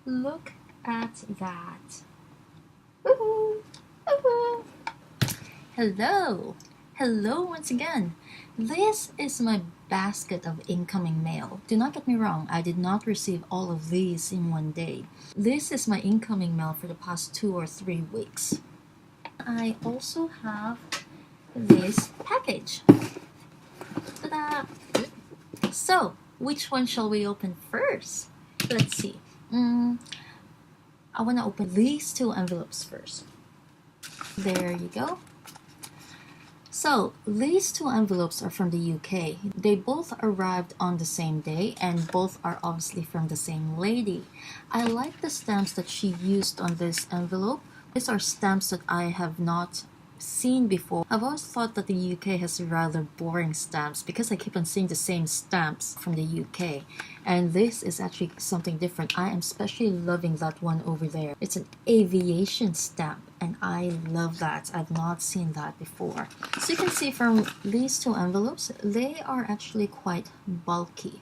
Look at that. Woohoo! Woohoo! Hello! Hello once again. This is my basket of incoming mail. Do not get me wrong, I did not receive all of these in one day. This is my incoming mail for the past 2 or 3 weeks. I also have this package. Ta-da! So, which one shall we open first? Let's see. I want to open these 2 envelopes first. There you go. So, these 2 envelopes are from the UK. They both arrived on the same day and both are obviously from the same lady. I like the stamps that she used on this envelope. These are stamps that I have not seen before. I've always thought that the UK has rather boring stamps because I keep on seeing the same stamps from the UK, and this is actually something different. I am especially loving that one over there. It's an aviation stamp and I love that. I've not seen that before. So you can see from these 2 envelopes, they are actually quite bulky.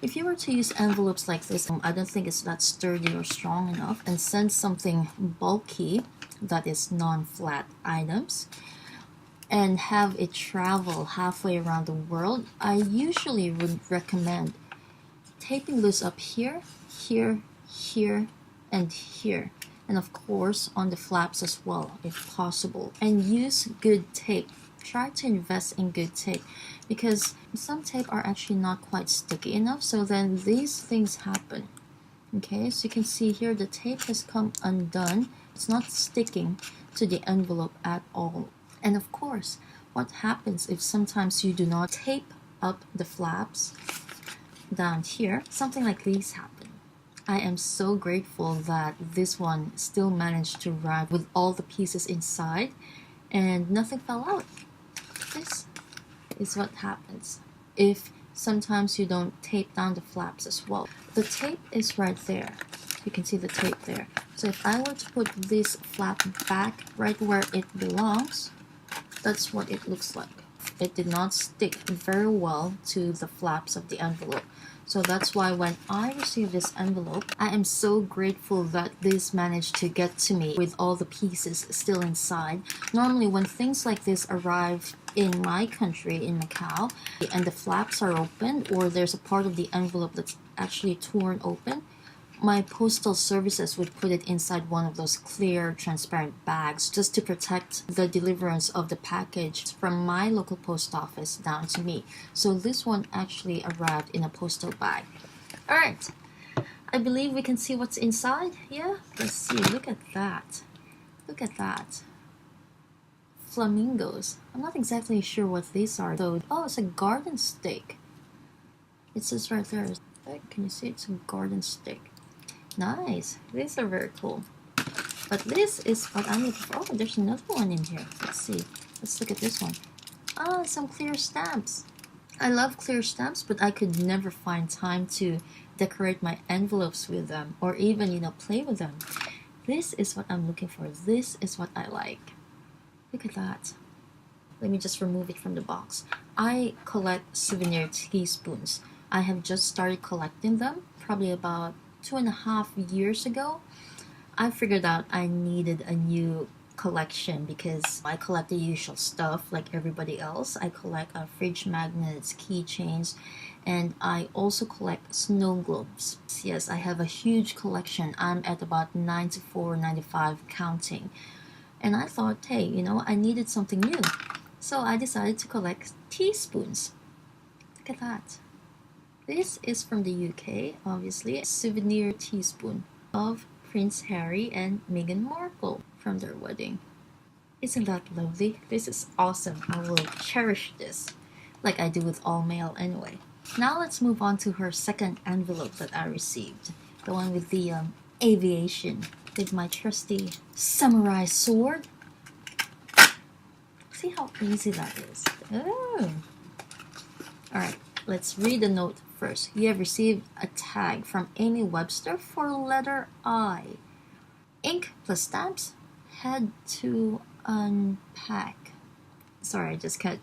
If you were to use envelopes like this, I don't think it's that sturdy or strong enough, and send something bulky that is non-flat items and have it travel halfway around the world, I usually would recommend taping this up here, here, here, and here, and of course on the flaps as well if possible, and use good tape. Try to invest in good tape because some tape are actually not quite sticky enough, so then these things happen. Okay, so you can see here the tape has come undone. It's not sticking to the envelope at all. And of course, what happens if sometimes you do not tape up the flaps down here? Something like these happen. I am so grateful that this one still managed to arrive with all the pieces inside and nothing fell out. This is what happens if sometimes you don't tape down the flaps as well. The tape is right there. You can see the tape there. So if I were to put this flap back right where it belongs, that's what it looks like. It did not stick very well to the flaps of the envelope. So that's why when I received this envelope, I am so grateful that this managed to get to me with all the pieces still inside. Normally when things like this arrive in my country, in Macau, and the flaps are open or there's a part of the envelope that's actually torn open, my postal services would put it inside one of those clear, transparent bags just to protect the deliverance of the package from my local post office down to me. So this one actually arrived in a postal bag. Alright, I believe we can see what's inside. Yeah, let's see. Look at that. Look at that. Flamingos. I'm not exactly sure what these are though. Oh, it's a garden stake. It says right there. Can you see? It's a garden stake. Nice. These are very cool. But this is what I'm looking for. Oh, there's another one in here. Let's see. Let's look at this one. Ah, some clear stamps. I love clear stamps, but I could never find time to decorate my envelopes with them or even, play with them. This is what I'm looking for. This is what I like. Look at that. Let me just remove it from the box. I collect souvenir teaspoons. I have just started collecting them probably about 2.5 years ago. I figured out I needed a new collection because I collect the usual stuff like everybody else. I collect fridge magnets, keychains, and I also collect snow globes. Yes, I have a huge collection. I'm at about 94, 95 counting. And I thought, hey, I needed something new. So I decided to collect teaspoons. Look at that. This is from the UK, obviously, a souvenir teaspoon of Prince Harry and Meghan Markle from their wedding. Isn't that lovely? This is awesome. I will cherish this, like I do with all mail anyway. Now let's move on to her second envelope that I received. The one with the aviation, with my trusty samurai sword. See how easy that is. Oh. Alright, let's read the note first. You have received a tag from Amy Webster for letter I. Ink plus stamps. Head to unpack. Sorry, I just can't.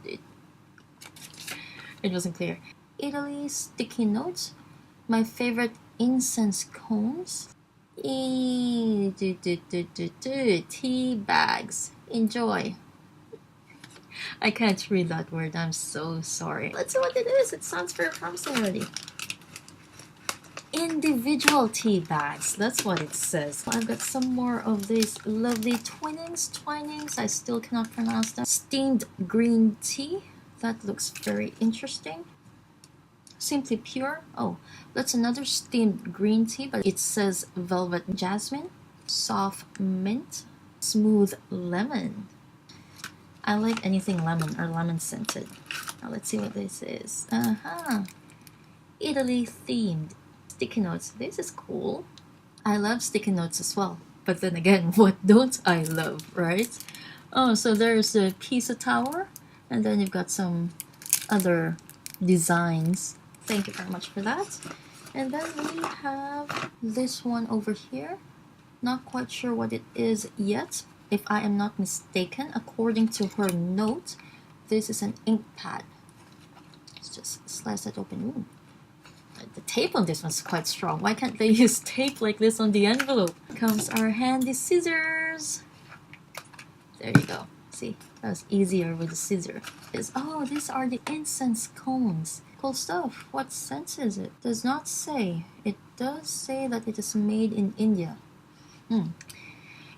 It wasn't clear. Italy sticky notes. My favorite incense cones. Tea bags. Enjoy. I can't read that word. I'm so sorry. Let's see what it is. It sounds very promising already. Individual tea bags. That's what it says. I've got some more of these lovely twinings. I still cannot pronounce that. Steamed green tea. That looks very interesting. Simply Pure. Oh, that's another steamed green tea, but it says velvet jasmine, soft mint, smooth lemon. I like anything lemon or lemon scented. Now let's see what this is. Italy themed sticky notes. This is cool. I love sticky notes as well. But then again, what don't I love, right? Oh, so there's the Pisa Tower, and then you've got some other designs. Thank you very much for that. And then we have this one over here. Not quite sure what it is yet. If I am not mistaken, according to her note, this is an ink pad. Let's just slice that open. Ooh. The tape on this one's quite strong. Why can't they use tape like this on the envelope? Comes our handy scissors. There you go. See, that was easier with the scissors. Oh, these are the incense cones. Cool stuff. What scent is it? Does not say. It does say that it is made in India.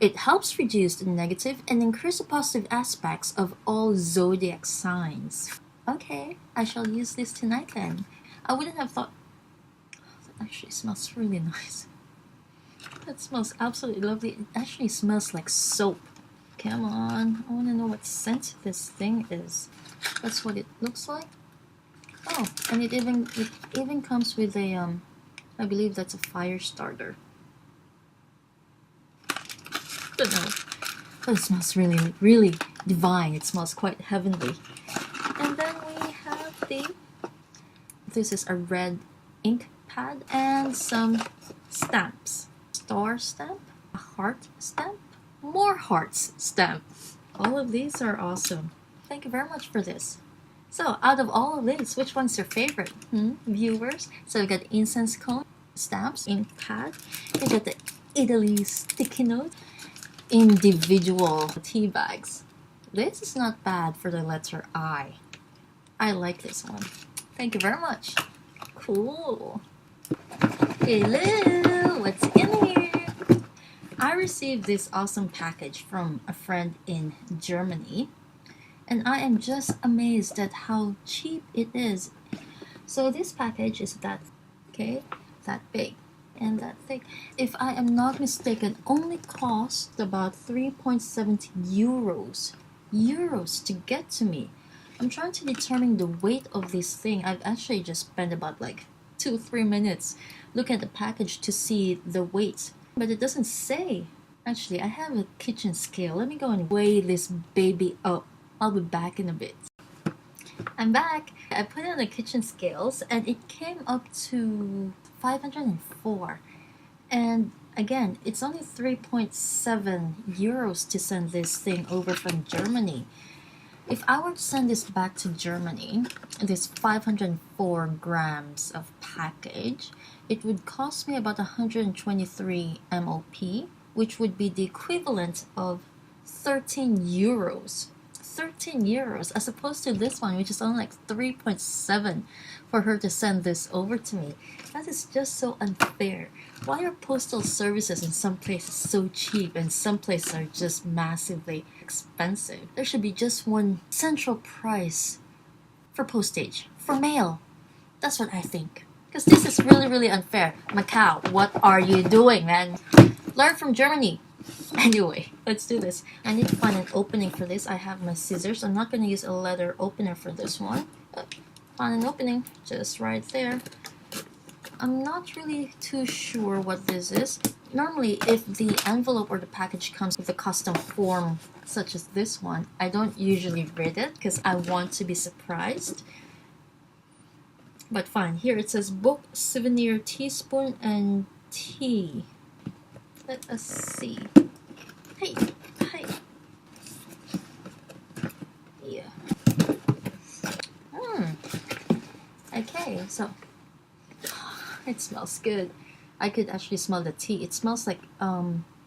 It helps reduce the negative and increase the positive aspects of all zodiac signs. Okay, I shall use this tonight then. I wouldn't have thought... That actually smells really nice. That smells absolutely lovely. It actually smells like soap. Come on, I want to know what scent this thing is. That's what it looks like. Oh, and it even comes with a I believe that's a fire starter. But no, but it smells really, really divine. It smells quite heavenly. And then we have this is a red ink pad and some stamps. Star stamp, a heart stamp, more hearts stamp. All of these are awesome. Thank you very much for this. So, out of all of these, which one's your favorite, viewers? So, we got incense cone, stamps, ink pad. We got the Italy sticky note, individual tea bags. This is not bad for the letter I. I like this one. Thank you very much. Cool. Hello, what's in here? I received this awesome package from a friend in Germany. And I am just amazed at how cheap it is. So this package is that big and that thick. If I am not mistaken, only cost about 3.70 euros to get to me. I'm trying to determine the weight of this thing. I've actually just spent about like 2-3 minutes looking at the package to see the weight. But it doesn't say. Actually, I have a kitchen scale. Let me go and weigh this baby up. I'll be back in a bit. I'm back. I put it on the kitchen scales and it came up to 504. And again, it's only 3.7 euros to send this thing over from Germany. If I were to send this back to Germany, this 504 grams of package, it would cost me about 123 MOP, which would be the equivalent of 13 euros. 13 euros as opposed to this one, which is only like 3.7 for her to send this over to me. That is just so unfair. Why are postal services in some places so cheap and some places are just massively expensive? There should be just one central price for postage, for mail. That's what I think. Because this is really, really unfair. Macau, what are you doing, man? Learn from Germany. Anyway, let's do this. I need to find an opening for this. I have my scissors. I'm not going to use a leather opener for this one. Find an opening just right there. I'm not really too sure what this is. Normally, if the envelope or the package comes with a custom form such as this one, I don't usually read it because I want to be surprised. But fine, here it says book, souvenir, teaspoon, and tea. Let us see. Hey. Yeah. Okay, so it smells good. I could actually smell the tea. It smells like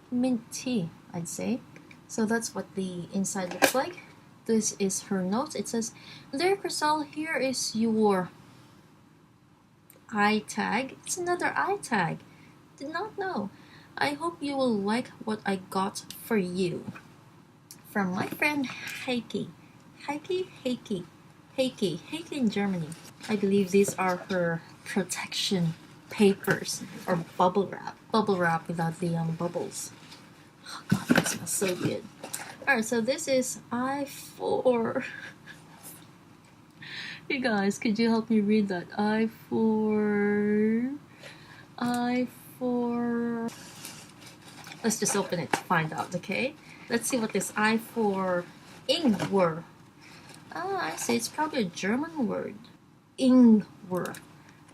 mint tea, I'd say. So that's what the inside looks like. This is her notes. It says, "Dear Crystal, here is your eye tag." It's another eye tag. Did not know. "I hope you will like what I got for you. From my friend Heike." Heike in Germany. I believe these are her protection papers or bubble wrap. Bubble wrap without the bubbles. Oh god, that smells so good. Alright, so this is I4. You guys, could you help me read that? I4. Let's just open it to find out, okay? Let's see what this I4 Ingwer. Ah, I see. It's probably a German word. Ingwer.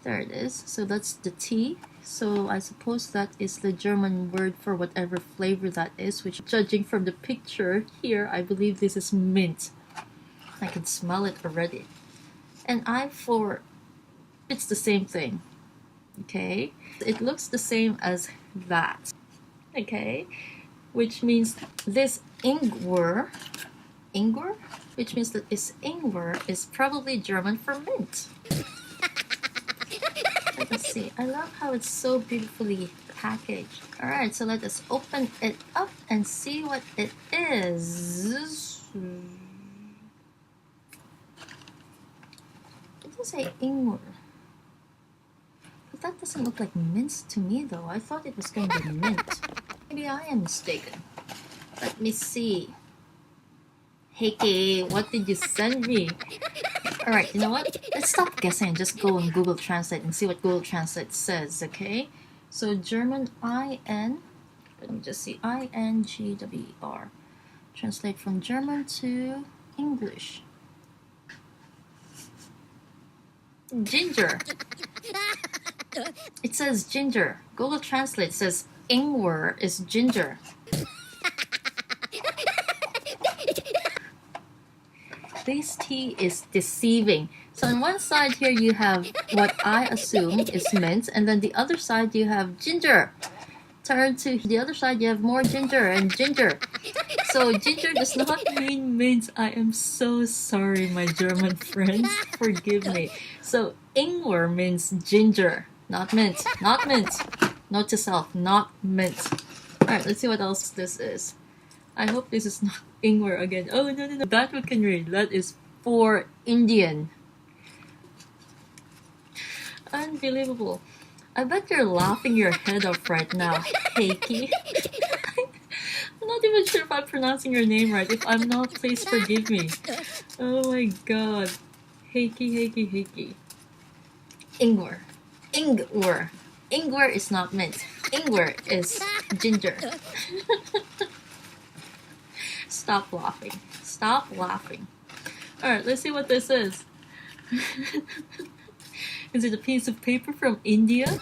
There it is. So that's the tea. So I suppose that is the German word for whatever flavor that is, which, judging from the picture here, I believe this is mint. I can smell it already. And I4, it's the same thing. Okay? It looks the same as that. Okay? Which means this Ingwer, which means that this Ingwer is probably German for mint. Let us see. I love how it's so beautifully packaged. Alright, so let us open it up and see what it is. It does say Ingwer. But that doesn't look like mint to me though. I thought it was going to be mint. Maybe I am mistaken. Let me see. Heike, what did you send me? Alright, you know what? Let's stop guessing and just go on Google Translate and see what Google Translate says, okay? So German IN, let me just see, INGWER. Translate from German to English. Ginger. It says ginger. Google Translate says Ingwer is ginger. This tea is deceiving. So on one side here you have what I assume is mint, and then the other side you have ginger. Turn to the other side, you have more ginger and ginger. So ginger does not mean mint. I am so sorry, my German friends. Forgive me. So Ingwer means ginger, not mint. Not mint. Note to self, not mint. Alright, let's see what else this is. I hope this is not Ingwer again. Oh, no. That we can read. That is for Indian. Unbelievable. I bet you're laughing your head off right now, Heike. I'm not even sure if I'm pronouncing your name right. If I'm not, please forgive me. Oh my god. Heike. Ingwer. Ingwer is not mint. Ingwer is ginger. Stop laughing. Stop laughing. Alright, let's see what this is. Is it a piece of paper from India?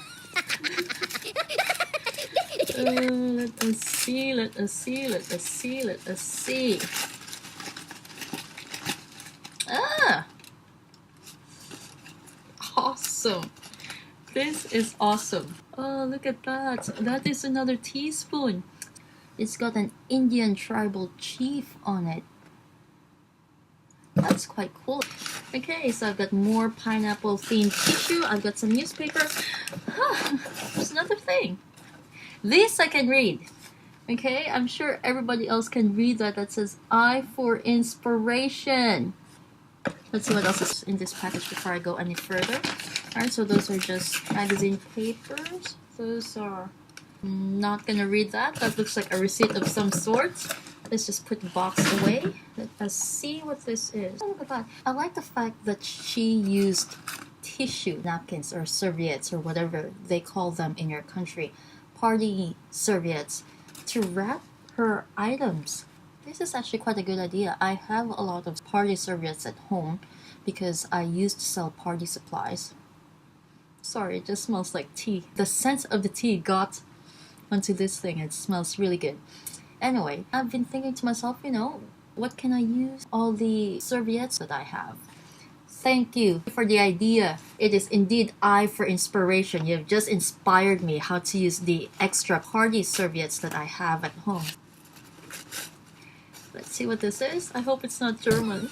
Let us see. Ah! Awesome. This is awesome. Oh, look at that. That is another teaspoon. It's got an Indian tribal chief on it. That's quite cool. Okay, so I've got more pineapple themed tissue. I've got some newspaper. There's another thing. This I can read. Okay, I'm sure everybody else can read that. That says I for inspiration. Let's see what else is in this package before I go any further. Alright, so those are just magazine papers. Those are... not gonna read that. That looks like a receipt of some sort. Let's just put the box away. Let us see what this is. Oh, look at that. I like the fact that she used tissue napkins or serviettes or whatever they call them in your country. Party serviettes to wrap her items. This is actually quite a good idea. I have a lot of party serviettes at home because I used to sell party supplies. Sorry, it just smells like tea. The scent of the tea got onto this thing. It smells really good. Anyway, I've been thinking to myself, you know, what can I use all the serviettes that I have? Thank you for the idea. It is indeed I for inspiration. You've just inspired me how to use the extra party serviettes that I have at home. Let's see what this is. I hope it's not German.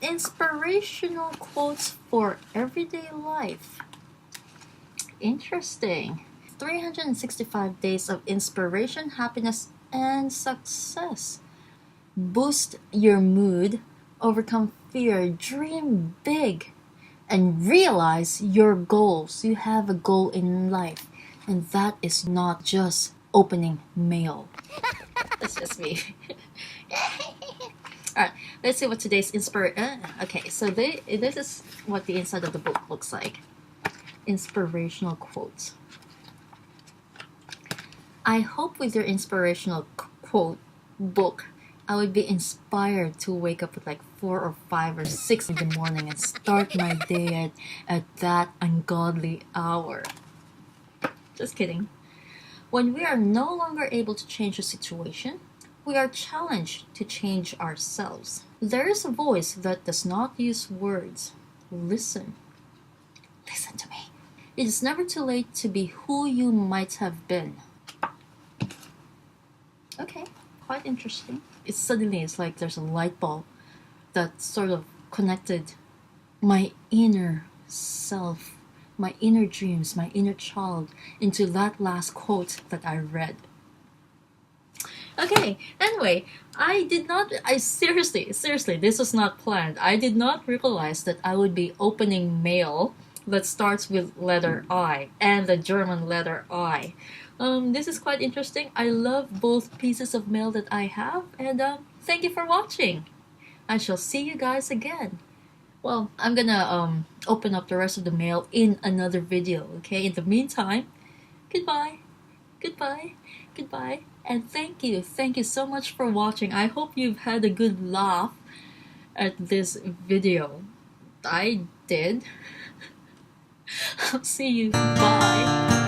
Inspirational quotes for everyday life. Interesting. 365 days of inspiration, happiness, and success. Boost your mood, overcome fear, dream big, and realize your goals. You have a goal in life, and that is not just opening mail. That's just me. Alright, let's see what today's okay, so this is what the inside of the book looks like. Inspirational quotes. I hope with your inspirational quote book, I would be inspired to wake up at like 4 or 5 or 6 in the morning and start my day at that ungodly hour. Just kidding. When we are no longer able to change a situation, we are challenged to change ourselves. There is a voice that does not use words. Listen. Listen to me. It is never too late to be who you might have been. Okay, quite interesting. It's like there's a light bulb that sort of connected my inner self, my inner dreams, my inner child into that last quote that I read. Okay, anyway, I seriously, this was not planned. I did not realize that I would be opening mail that starts with letter I and the German letter I. This is quite interesting. I love both pieces of mail that I have, and thank you for watching. I shall see you guys again. Well, I'm gonna open up the rest of the mail in another video, okay? In the meantime, goodbye, goodbye, goodbye, and thank you so much for watching. I hope you've had a good laugh at this video. I did. I'll see you. Bye.